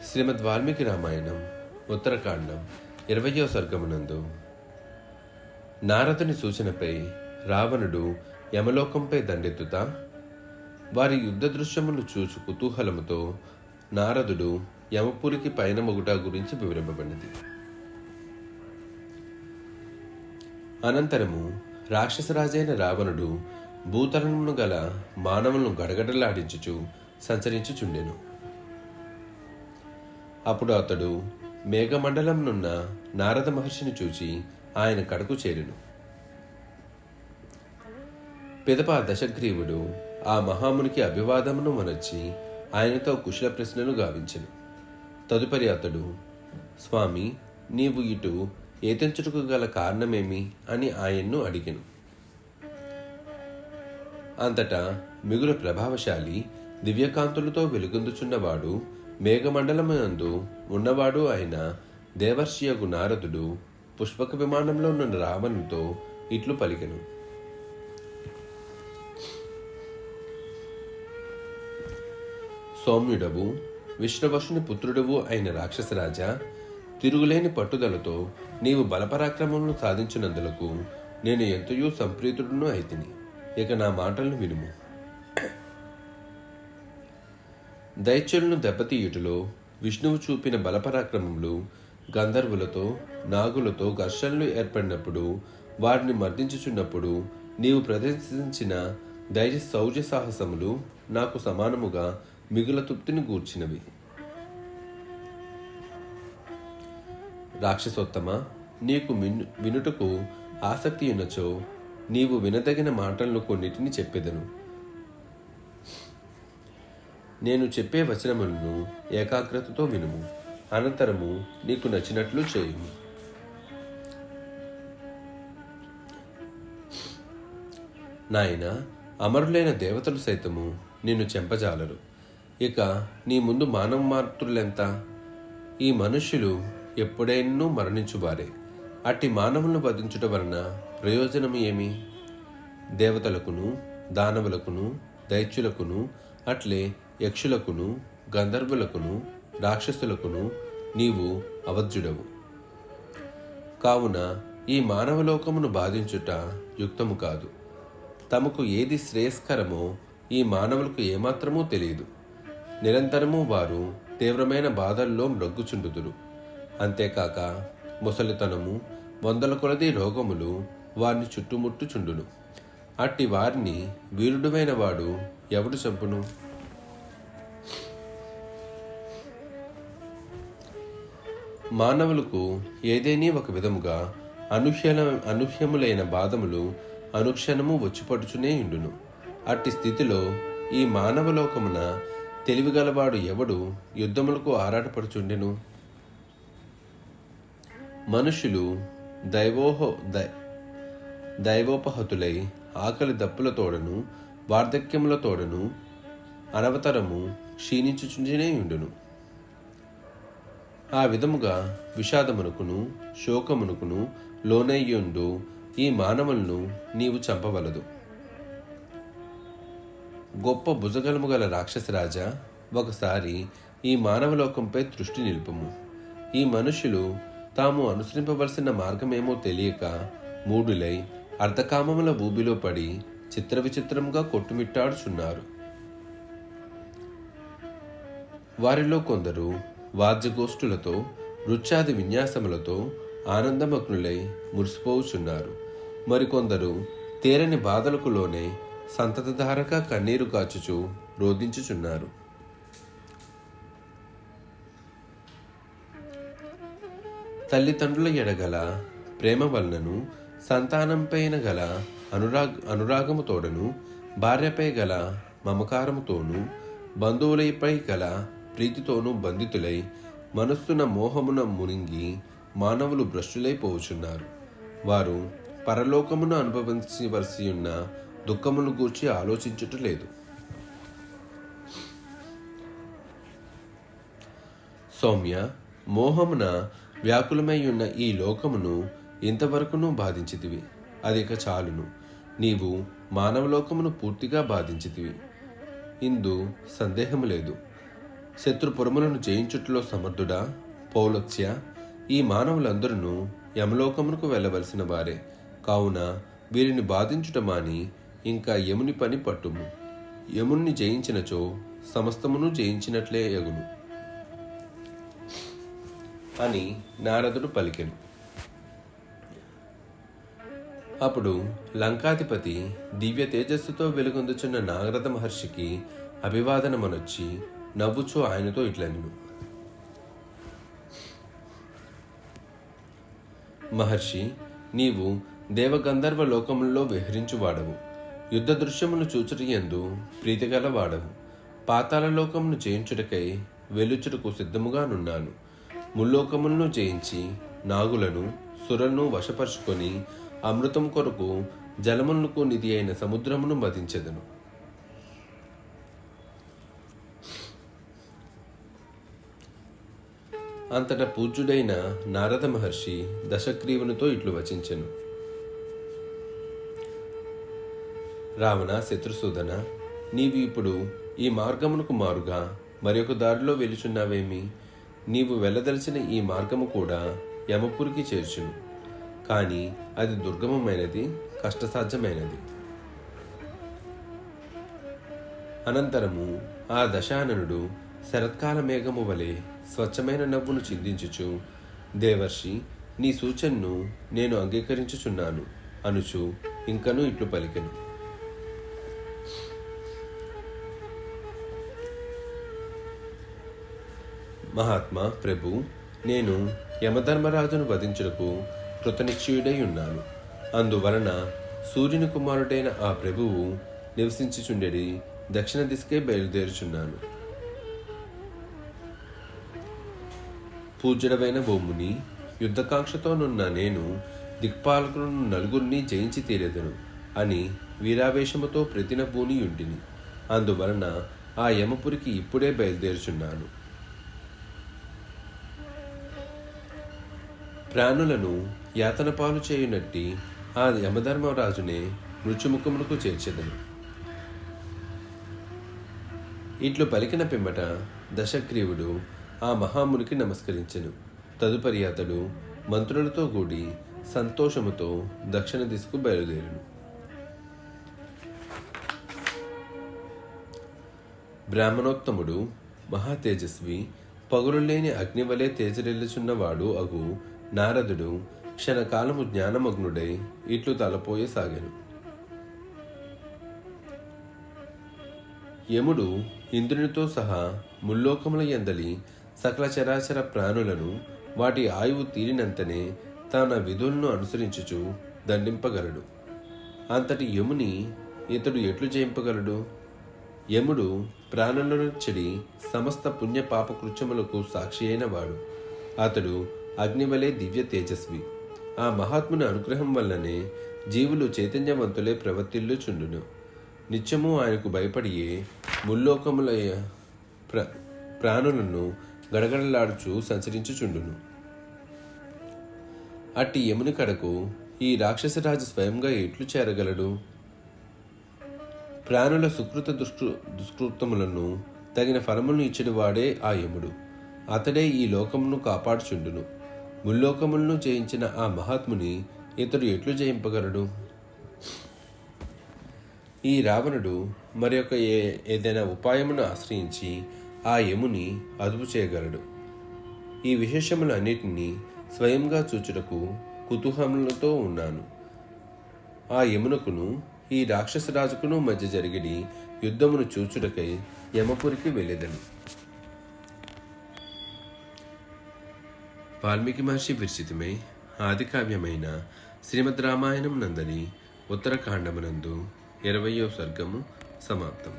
శ్రీమద్ వాల్మీకి రామాయణం ఉత్తరకాండం 20వ సర్గమునందు నారదుని సూచనపై రావణుడు యమలోకంపై దండెత్తుతా వారి యుద్ధ దృశ్యములు చూచు కుతూహలముతో నారదుడు యమపురికి పైన మొగుట గురించి వివరింపబడినది. అనంతరము రాక్షసరాజైన రావణుడు భూతలమును గల మానవులను గడగడలాడించుచు సంచరించుచుండెను. అప్పుడు అతడు మేఘమండలంనున్న నారద మహర్షిని చూచి ఆయన కడకు చేరెను. పిదప దశగ్రీవుడు ఆ మహామునికి అభివాదమును మనర్చి ఆయనతో కుశల ప్రశ్నలు గావించెను. తదుపరి అతడు, స్వామి, నీవు ఇటు ఏతెంచుటకు గల కారణమేమి అని ఆయన్ను అడిగెను. అంతటా మిగులు ప్రభావశాలి దివ్యకాంతులతో వెలుగొందుచున్నవాడు మేఘమండలమునందు ఉన్నవాడు అయిన దేవర్షియగు నారదుడు పుష్పక విమానంలో ఉన్న రావణుతో ఇట్లు పలికెను. సౌమ్యుడవు, విష్ణువశుని పుత్రుడవు అయిన రాక్షసరాజా, తిరుగులేని పట్టుదలతో నీవు బలపరాక్రమములను సాధించినందులకు నేను ఎంతయో సంప్రీతుడును అయితిని. ఇక నా మాటలను వినుము. దైత్యులను దెబ్బతీయుటలో విష్ణువు చూపిన బలపరాక్రమములు గంధర్వులతో నాగులతో ఘర్షణలు ఏర్పడినప్పుడు వారిని మర్దించుచున్నప్పుడు నీవు ప్రదర్శించిన ధైర్య శౌర్య సాహసములు నాకు సమానముగా మిగుల తృప్తిని గూర్చినవి. రాక్షసోత్తమ, నీకు వినుటకు ఆసక్తి ఉన్నచో నీవు వినదగిన మాటలను కొన్నిటిని చెప్పెదను. నేను చెప్పే వచనములను ఏకాగ్రతతో వినుము. అనంతరము నీకు నచ్చినట్లు చేయుము. నాయన, అమరులైన దేవతలు సైతము నిన్ను చెంపజాలరు. ఇక నీ ముందు మానవ మాతృలెంత? ఈ మనుష్యులు ఎప్పుడైనూ మరణించువారే. అట్టి మానవులను వధించుట వలన ప్రయోజనము ఏమి? దేవతలకును దానవులకును దైత్యులకును అట్లే యక్షులకును గంధర్వులకును రాక్షసులకును నీవు అవధ్యుడవు. కావున ఈ మానవలోకమును బాధించుట యుక్తము కాదు. తమకు ఏది శ్రేయస్కరమో ఈ మానవులకు ఏమాత్రమూ తెలియదు. నిరంతరము వారు తీవ్రమైన బాధల్లో మ్రగ్గుచుండుదురు. అంతేకాక ముసలితనము, వందల కొలది రోగములు వారిని చుట్టుముట్టుచుండును. అట్టి వారిని వీరుడువైన వాడు ఎవడు చంపును? మానవులకు ఏదేని ఒక విధముగా అనూహ్యములైన బాధములు అనుక్షణము వచ్చిపడుచునే ఉండును. అట్టి స్థితిలో ఈ మానవలోకమున తెలివిగలవాడు ఎవడు యుద్ధములకు ఆరాటపడుచుండెను? మనుషులు దైవోపహతులై ఆకలి దప్పులతోడను వార్ధక్యములతోడను అనవతరము క్షీణించుచుండినే ఉండును. ఆ విధముగా విషాదమునకును శోకమునకును లోనయ్యుండు ఈ మానవులను నీవు చంపవలదు. గొప్ప భుజగలము గల రాక్షసరాజా, ఒకసారి ఈ మానవలోకంపై దృష్టి నిలుపుము. ఈ మనుషులు తాము అనుసరింపవలసిన మార్గమేమో తెలియక మూఢులై అర్ధకామముల ఊబిలో పడి చిత్ర విచిత్రముగా కొట్టుమిట్టాడుచున్నారు. వారిలో కొందరు వాద్యగోష్ఠులతో నృత్యాది విన్యాసములతో ఆనందమగ్నులై మురిసిపోవుచున్నారు. మరికొందరు తేరని బాధలకు లోనే సంతతధారక కన్నీరు కాచుచు రోధించుచున్నారు. తల్లిదండ్రుల ఎడగల ప్రేమ వలనను, సంతానంపైన గల అనురాగముతోడను, భార్యపై గల మమకారముతోనూ, బంధువులపై గల ప్రీతితోనూ బంధితులై మనస్సున మోహమున మునిగి మానవులు భ్రష్టులైపోవుచున్నారు. వారు పరలోకమును అనుభవించవలసి ఉన్న దుఃఖమును గూర్చి ఆలోచించుటలేదు. సౌమ్య, మోహమున వ్యాకులమై ఉన్న ఈ లోకమును ఇంతవరకును బాధించితివి. అదిక చాలును. నీవు మానవలోకమును పూర్తిగా బాధించితివి. ఇందు సందేహము లేదు. శత్రుపురములను జయించుట్లో సమర్థుడా పౌలత్స్య, ఈ మానవులందరూ యమలోకమునకు వెళ్ళవలసిన వారే. కావున వీరిని బాధించుట మాని ఇంకా యముని పని పట్టుము. యముని జయించినచో సమస్తమును జయించినట్లే యగును అని నారదుడు పలికెను. అప్పుడు లంకాధిపతి దివ్య తేజస్సుతో వెలుగొందుచున్న నారద మహర్షికి అభివాదనమనొచ్చి నవ్వుచూ ఆయనతో ఇట్లనెను. మహర్షి, నీవు దేవగంధర్వ లోకముల్లో విహరించువాడవు. యుద్ధ దృశ్యమును చూచుటయందు ప్రీతిగల వాడవు. పాతాళ లోకమును జయించుటకై వెలుచుటకు సిద్ధముగానున్నాను. ముల్లోకములను జయించి నాగులను సురలను వశపరుచుకొని అమృతం కొరకు జలములకు నిధి అయిన సముద్రమును మదించెదను. అంతటా పూజ్యుడైన నారద మహర్షి దశగ్రీవునితో ఇట్లు వచించెను. రావణ, శత్రుసూదన, నీవు ఇప్పుడు ఈ మార్గమునకు మారుగా మరొక దారిలో వెలుచున్నావేమి? నీవు వెళ్ళదలిచిన ఈ మార్గము కూడా యమపురికి చేర్చును. కానీ అది దుర్గమమైనది, కష్టసాధ్యమైనది. అనంతరము ఆ దశాననుడు శరత్కాల మేఘము వలె స్వచ్ఛమైన నవ్వును చిందించుచు, దేవర్షి, నీ సూచనను నేను అంగీకరించుచున్నాను అనుచు ఇంకనూ ఇట్లు పలికెను. మహాత్మా ప్రభు, నేను యమధర్మరాజును వధించుటకు కృతనిశ్చయుడై ఉన్నాను. అందువలన సూర్యుని కుమారుడైన ఆ ప్రభువు నివసించుచుండెడి దక్షిణ దిశకే బయలుదేరుచున్నాను. పూజ్యుడవైన భూముని, యుద్ధకాంక్షతోనున్న నేను దిక్పాలకులను నలుగురిని జయించి తీరెదను అని వీరావేశముతో ప్రతినబూని ఉంటిని. అందువలన ఆ యమపురికి ఇప్పుడే బయలుదేరుచున్నాను. ప్రాణులను యాతన పాలు చేయునట్టి ఆ యమధర్మరాజునే మృత్యుముఖమునకు చేర్చెదను. ఇట్లు పలికిన పిమ్మట దశగ్రీవుడు ఆ మహామునికి నమస్కరించెను. తదుపరి అతడు మంత్రులతో కూడి సంతోషముతో దక్షిణ దిశకు బయలుదేరును. బ్రాహ్మణోత్తముడు, మహాతేజస్వి, పగురులేని అగ్నివలే తేజరెల్లుచున్నవాడు అగు నారదుడు క్షణకాలము జ్ఞానమగ్నుడై ఇట్లు తలపోయసాగాను. యముడు ఇంద్రునితో సహా ముల్లోకముల యందలి సకల చరాచర ప్రాణులను వాటి ఆయువు తీరినంతనే తన విధులను అనుసరించుచు దండింపగలడు. అంతటి యముని ఇతడు ఎట్లు జయింపగలడు? యముడు ప్రాణులను చెడి సమస్త పుణ్య పాపకృత్యములకు సాక్షి అయిన వాడు. అతడు అగ్నివలే దివ్య తేజస్వి. ఆ మహాత్ముని అనుగ్రహం వల్లనే జీవులు చైతన్యవంతులే ప్రవర్తిల్లుచుండును. నిత్యము ఆయనకు భయపడియే ముల్లోకముల ప్రాణులను గడగడలాడుచు సంచరించుచుండును. అట్టి యముని కడకు ఈ రాక్షసరాజు స్వయంగా ఎట్లు చేరగలడు? ప్రాణుల సుకృత దుష్కృతములను తగిన ఫలములను ఇచ్చేవాడే ఆ యముడు. అతడే ఈ లోకమును కాపాడుచుండును. ముల్లోకములను జయించిన ఆ మహాత్ముని ఇతడు ఎట్లు జయింపగలడు? ఈ రావణుడు మరి యొక్క ఏదైనా ఉపాయమును ఆశ్రయించి ఆ యముని అదుపు చేయగలడు. ఈ విశేషములన్నిటినీ స్వయంగా చూచుటకు కుతూహలతో ఉన్నాను. ఆ యమునకును ఈ రాక్షసరాజుకును మధ్య జరిగిడి యుద్ధమును చూచుటకై యమపురికి వెళ్ళెదను. వాల్మీకి మహర్షి విరచితమై ఆదికావ్యమైన శ్రీమద్ రామాయణం నందని ఉత్తరకాండమునందు 20వ సర్గము సమాప్తం.